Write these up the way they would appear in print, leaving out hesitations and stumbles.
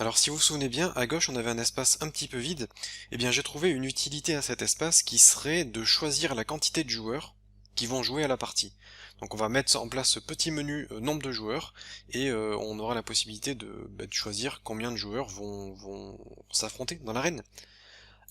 Alors si vous vous souvenez bien, à gauche on avait un espace un petit peu vide, et bien j'ai trouvé une utilité à cet espace qui serait de choisir la quantité de joueurs qui vont jouer à la partie. Donc on va mettre en place ce petit menu nombre de joueurs, et on aura la possibilité de choisir combien de joueurs vont s'affronter dans l'arène.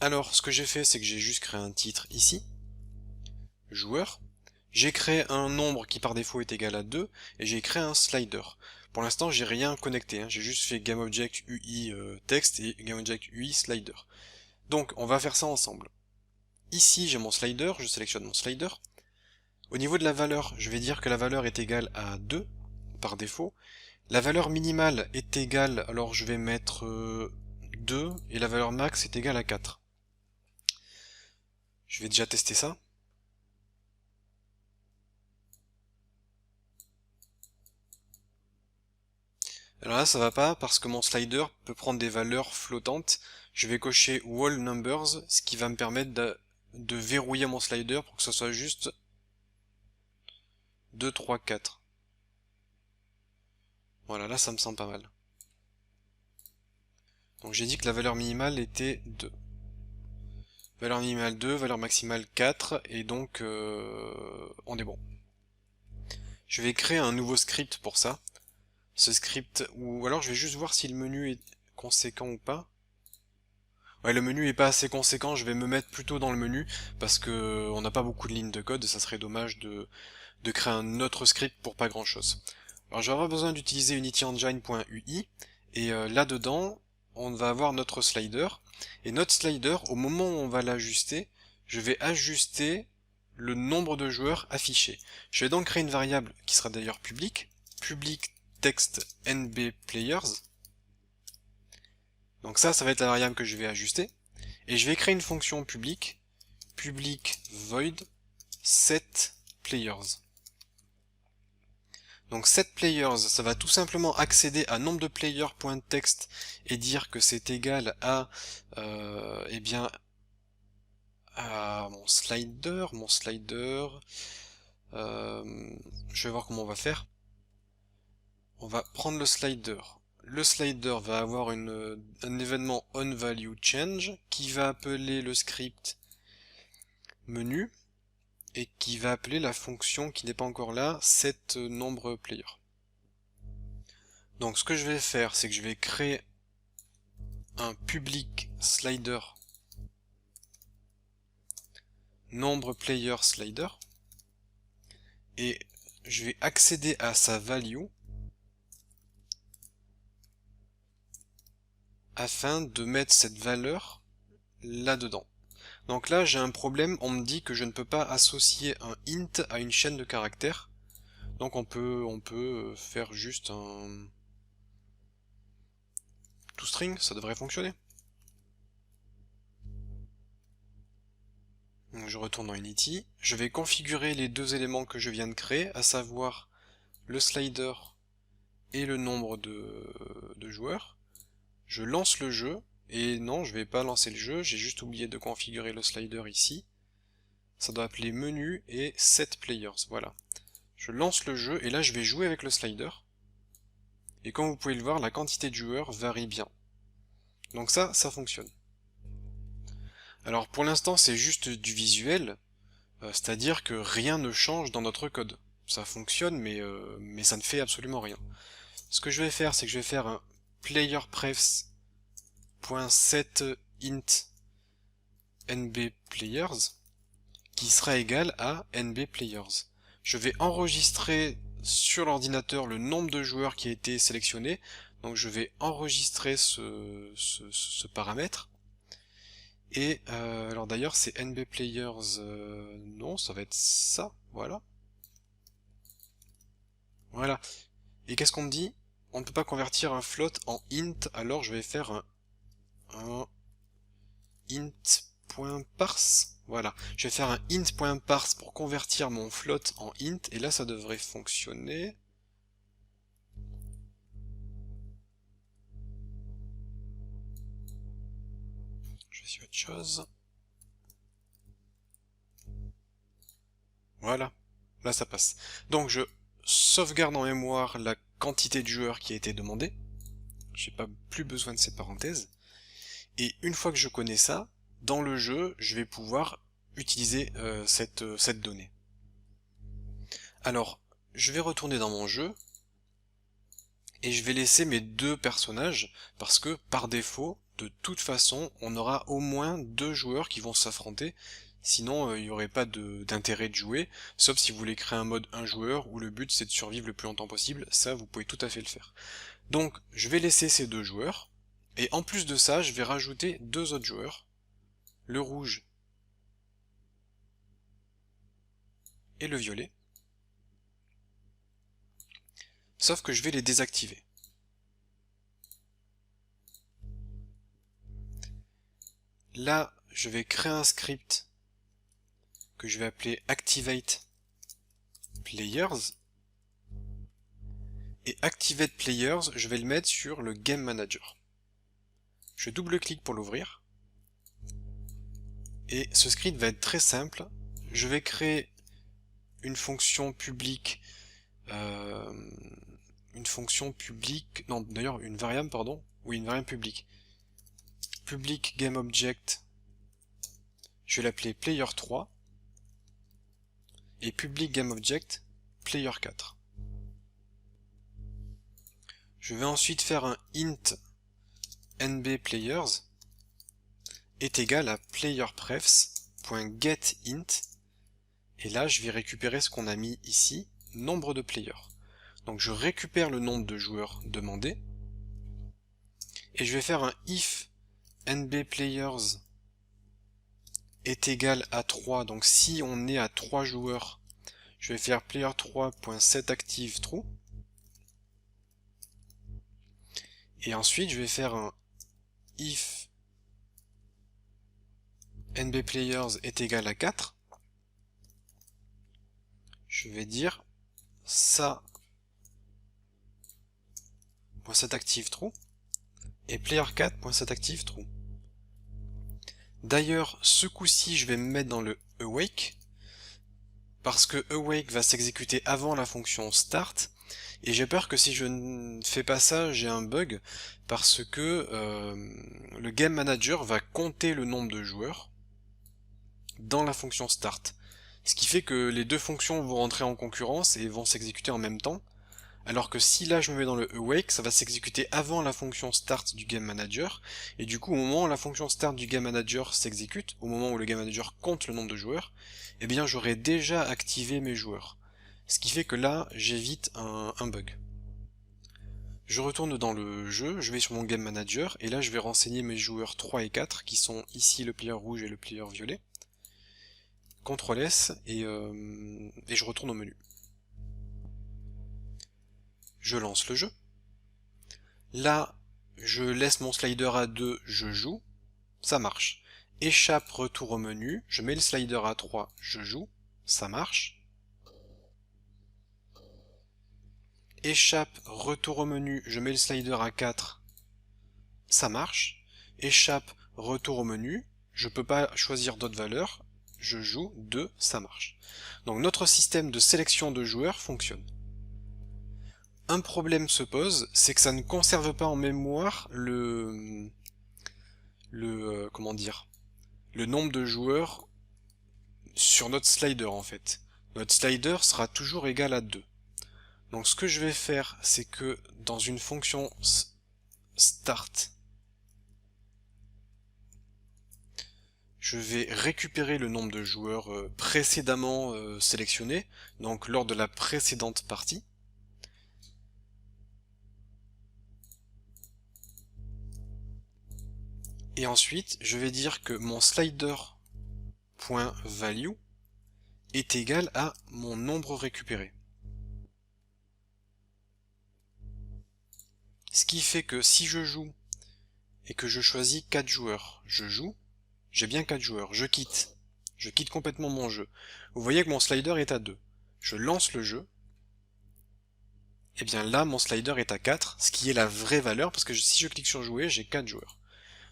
Alors ce que j'ai fait, c'est que j'ai juste créé un titre ici, joueur. J'ai créé un nombre qui par défaut est égal à 2, et j'ai créé un slider. Pour l'instant, j'ai rien connecté, hein. J'ai juste fait GameObject UI text et GameObject UI slider. Donc, on va faire ça ensemble. Ici, j'ai mon slider, je sélectionne mon slider. Au niveau de la valeur, je vais dire que la valeur est égale à 2, par défaut. La valeur minimale est égale, alors je vais mettre 2, et la valeur max est égale à 4. Je vais déjà tester ça. Alors là, ça va pas parce que mon slider peut prendre des valeurs flottantes. Je vais cocher Wall Numbers, ce qui va me permettre de verrouiller mon slider pour que ce soit juste 2, 3, 4. Voilà, là ça me semble pas mal. Donc j'ai dit que la valeur minimale était 2. Valeur minimale 2, valeur maximale 4, et donc on est bon. Je vais créer un nouveau script pour ça. Ce script, ou alors je vais juste voir si le menu est conséquent ou pas. Ouais, le menu est pas assez conséquent, je vais me mettre plutôt dans le menu, parce que on n'a pas beaucoup de lignes de code, et ça serait dommage de créer un autre script pour pas grand chose. Alors je vais avoir besoin d'utiliser unityengine.ui, et là-dedans, on va avoir notre slider, et notre slider, au moment où on va l'ajuster, je vais ajuster le nombre de joueurs affichés. Je vais donc créer une variable qui sera d'ailleurs public text nbplayers. Donc ça va être la variable que je vais ajuster. Et je vais créer une fonction public void setPlayers. Donc setPlayers, ça va tout simplement accéder à nombre de players.text et dire que c'est égal à eh bien à mon slider. Je vais voir comment on va faire. On va prendre le slider. Le slider va avoir un événement onValueChange qui va appeler le script menu et qui va appeler la fonction qui n'est pas encore là, setNombrePlayer. Donc ce que je vais faire, c'est que je vais créer un public slider nombre_player_slider et je vais accéder à sa value afin de mettre cette valeur là-dedans. Donc là j'ai un problème, on me dit que je ne peux pas associer un int à une chaîne de caractères. Donc on peut faire juste un toString, ça devrait fonctionner. Donc je retourne dans Unity, je vais configurer les deux éléments que je viens de créer, à savoir le slider et le nombre de joueurs. Je lance le jeu, et non, je vais pas lancer le jeu, j'ai juste oublié de configurer le slider ici. Ça doit appeler menu et setPlayers, voilà. Je lance le jeu, et là je vais jouer avec le slider. Et comme vous pouvez le voir, la quantité de joueurs varie bien. Donc ça fonctionne. Alors pour l'instant c'est juste du visuel, c'est-à-dire que rien ne change dans notre code. Ça fonctionne, mais ça ne fait absolument rien. Ce que je vais faire, c'est que je vais faire un playerprefs.setInt nbplayers qui sera égal à nbplayers. Je vais enregistrer sur l'ordinateur le nombre de joueurs qui a été sélectionné, donc je vais enregistrer ce paramètre. Et alors d'ailleurs c'est nbplayers, non, ça va être ça, voilà. Voilà. Et qu'est-ce qu'on me dit? On ne peut pas convertir un float en int, alors je vais faire un int.parse. Voilà. Je vais faire un int.parse pour convertir mon float en int, et là ça devrait fonctionner. Je vais essayer autre chose. Voilà. Là ça passe. Donc je sauvegarde en mémoire la quantité de joueurs qui a été demandée. j'ai pas plus besoin de ces parenthèses. Et une fois que je connais ça, dans le jeu, je vais pouvoir utiliser cette donnée. Alors, je vais retourner dans mon jeu, et je vais laisser mes deux personnages, parce que par défaut, de toute façon, on aura au moins deux joueurs qui vont s'affronter, sinon il n'y aurait pas d'intérêt de jouer, sauf si vous voulez créer un mode un joueur, où le but c'est de survivre le plus longtemps possible, ça vous pouvez tout à fait le faire. Donc, je vais laisser ces deux joueurs, et en plus de ça, je vais rajouter deux autres joueurs, le rouge et le violet, sauf que je vais les désactiver. Là, je vais créer un script que je vais appeler Activate Players. Et Activate Players, je vais le mettre sur le Game Manager. Je double-clique pour l'ouvrir. Et ce script va être très simple. Je vais créer une fonction publique, non d'ailleurs une variable, pardon, oui une variable publique. Public GameObject, je vais l'appeler Player3. Et Public GameObject, Player4. Je vais ensuite faire un int nbPlayers est égal à playerprefs.getInt, et là je vais récupérer ce qu'on a mis ici, nombre de players. Donc je récupère le nombre de joueurs demandé, et je vais faire un if nbPlayers est égal à 3, donc si on est à 3 joueurs, je vais faire player3.setActiveTrue, et ensuite je vais faire un if nbPlayers est égal à 4, je vais dire ça .setActiveTrue et player4.setActiveTrue. D'ailleurs, ce coup-ci, je vais me mettre dans le awake, parce que awake va s'exécuter avant la fonction start, et j'ai peur que si je ne fais pas ça, j'ai un bug, parce que le game manager va compter le nombre de joueurs dans la fonction start. Ce qui fait que les deux fonctions vont rentrer en concurrence et vont s'exécuter en même temps, alors que si là je me mets dans le awake, ça va s'exécuter avant la fonction start du game manager, et du coup au moment où la fonction start du game manager s'exécute, au moment où le game manager compte le nombre de joueurs, eh bien j'aurai déjà activé mes joueurs. Ce qui fait que là j'évite un bug. Je retourne dans le jeu, je vais sur mon game manager, et là je vais renseigner mes joueurs 3 et 4, qui sont ici le player rouge et le player violet. CTRL S, et je retourne au menu. Je lance le jeu. Là, je laisse mon slider à 2, je joue, ça marche. Échappe, retour au menu, je mets le slider à 3, je joue, ça marche. Échappe, retour au menu, je mets le slider à 4, ça marche. Échappe, retour au menu, je peux pas choisir d'autres valeurs, je joue 2, ça marche. Donc notre système de sélection de joueurs fonctionne. Un problème se pose, c'est que ça ne conserve pas en mémoire comment dire, le nombre de joueurs sur notre slider en fait. Notre slider sera toujours égal à 2. Donc ce que je vais faire, c'est que dans une fonction start, je vais récupérer le nombre de joueurs précédemment sélectionnés, donc lors de la précédente partie. Et ensuite, je vais dire que mon slider.value est égal à mon nombre récupéré. Ce qui fait que si je joue et que je choisis 4 joueurs, je joue, j'ai bien 4 joueurs, je quitte complètement mon jeu. Vous voyez que mon slider est à 2. Je lance le jeu, et bien là mon slider est à 4, ce qui est la vraie valeur, parce que si je clique sur jouer, j'ai 4 joueurs.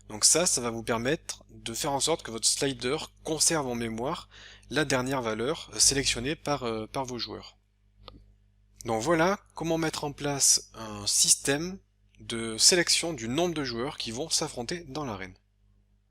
Donc ça va vous permettre de faire en sorte que votre slider conserve en mémoire la dernière valeur sélectionnée par vos joueurs. Donc voilà comment mettre en place un système de sélection du nombre de joueurs qui vont s'affronter dans l'arène.